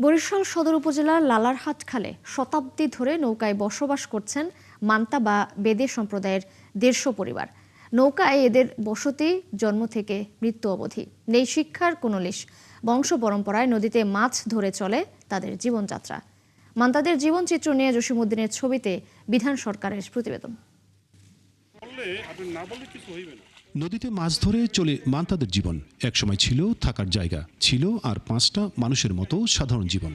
বরিশাল সদর উপজেলার লালারহাট খালে শতাব্দী ধরে নৌকায় বসবাস করছেন মান্তা বা বেদে সম্প্রদায়ের ১৫০ পরিবার। নৌকায় এদের বসতি জন্ম থেকে মৃত্যু অবধি, নেই শিক্ষার কোনো লিশ। বংশ পরম্পরায় নদীতে মাছ ধরে চলে তাদের জীবনযাত্রা। মান্তাদের জীবনচিত্র নিয়ে জসিমউদ্দিনের ছবিতে বিধান সরকারের প্রতিবেদন। নদীতে মাছ ধরে চলে মান্তাদের জীবন। একসময় ছিল থাকার জায়গা, ছিল আর ৫টা মানুষের মতো সাধারণ জীবন।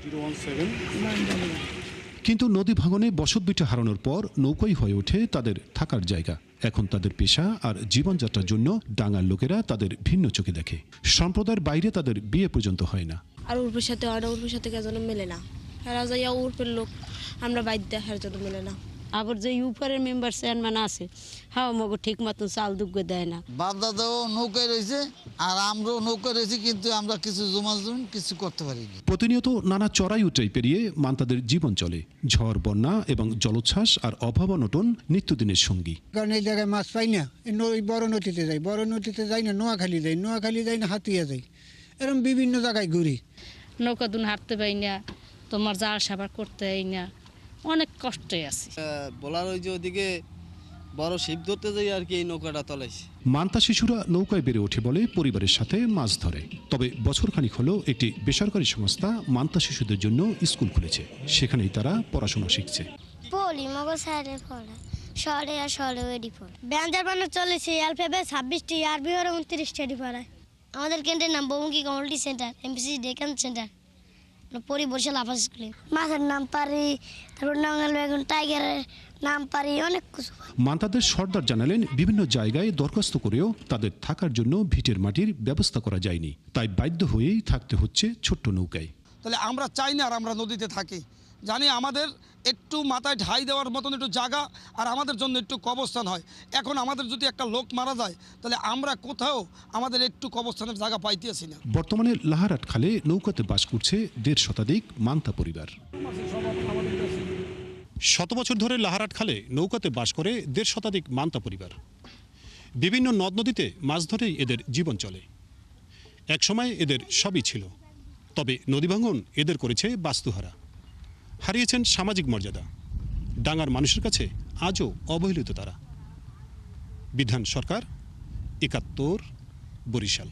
কিন্তু নদী ভাঙনে বসতভিটা হারানোর পর নৌকাই হয়ে ওঠে তাদের থাকার জায়গা। এখন তাদের পেশা আর জীবনযাত্রার জন্য ডাঙার লোকেরা তাদের ভিন্ন চোখে দেখে। সম্প্রদায়ের বাইরে তাদের বিয়ে পর্যন্ত হয় না। আর উর্ফের সাথে হয় না, উর্ফের সাথে কেন মেলে না। হেরা যাইয়া উর্ফের লোক, আমরা বাইদ্যা হের জন্য মেলে না। আবার যে উপরের মেম্বার চেয়ারম্যান আছে, হ্যাঁ মগো ঠিক মতন চাল দুগ্গ দেয় না। বাপ দাদাও নৌকায় রয়েছে আর আমরাও নৌকায় রয়েছি, কিন্তু আমরা কিছু জমা কিছু করতে পারিনি। প্রতিনিয়ত নানা চড়াই উতরাই পেরিয়ে মান্তাদের জীবন চলে। ঝড়, বন্যা এবং জলোচ্ছ্বাস আর অভাব-অনটন নিত্যদিনের সঙ্গী। কারণ এই জায়গায় মাছ পাই না, বড় নদীতে যাই, বড় নদীতে যাই না, নোয়াখালী যাই না, হাতিয়া যাই, এরকম বিভিন্ন জায়গায় ঘুরি। নৌকা দুন হাঁটতে পাই না, তোমার জাল সাবার করতে পাই না, অনেক কষ্টে আছি। বলার ওই যে ওদিকে বড় শিব ধরতে যাই আর কি, এই নৌকাটা তলাইছি। মান্তা শিশুরা নৌকায় বেড়ে ওঠে বলে পরিবারের সাথে মাছ ধরে। তবে বছরখানিক হলো একটি বেসরকারি সংস্থা মান্তা শিশুদের জন্য স্কুল খুলেছে। সেখানেই তারা পড়াশোনা শিখছে। পড়ি মগো স্যারে পড়া সরে আর সরে ওইডি পড়ে ব্যঞ্জন বানানো চলেছে। অ্যালফাবেট 26টি, আরবি হলো 29টি পড়ায়। আমাদের কেন্দ্রের নাম বহুমুখী community centre, MPC Deccan centre, পরি বরিশাল আবাস স্কুলে। মাছের নাম পারি, তারপর নঙ্গাল বেগুন, টাইগারের নাম পারি, অনেক কিছু। মান্তাদের সর্দার জানালেন, বিভিন্ন জায়গায় দরখাস্ত করেও তাদের থাকার জন্য ভিটের মাটির ব্যবস্থা করা যায়নি। তাই বাধ্য হয়েই থাকতে হচ্ছে ছোট্ট নৌকায়। তাহলে আমরা চাই না আর আমরা নদীতে থাকি, জানি আমাদের একটু মাথায় ঢাই দেওয়ার মতন একটু জায়গা আর আমাদের জন্য একটু কবরস্থান হয়। এখন আমাদের যদি একটা লোক মারা যায়, তাহলে আমরা কোথাও আমাদের একটু কবরস্থানের জায়গা পাইতেছি না। বর্তমানে লাহারহাট খালে নৌকাতে বাস করছে ১৫০ শতাধিক মান্তা পরিবার। ১০০ বছর ধরে লাহারহাট খালে নৌকাতে বাস করে ১৫০ শতাধিক মান্তা পরিবার। বিভিন্ন নদ নদীতে মাছ ধরেই এদের জীবন চলে। একসময় এদের সবই ছিল, তবে নদী ভাঙন এদের করেছে বাস্তুহারা। হারিয়েছেন সামাজিক মর্যাদা। ডাঙার মানুষের কাছে আজও অবহেলিত তারা। বিধান সরকার, ৭১, বরিশাল।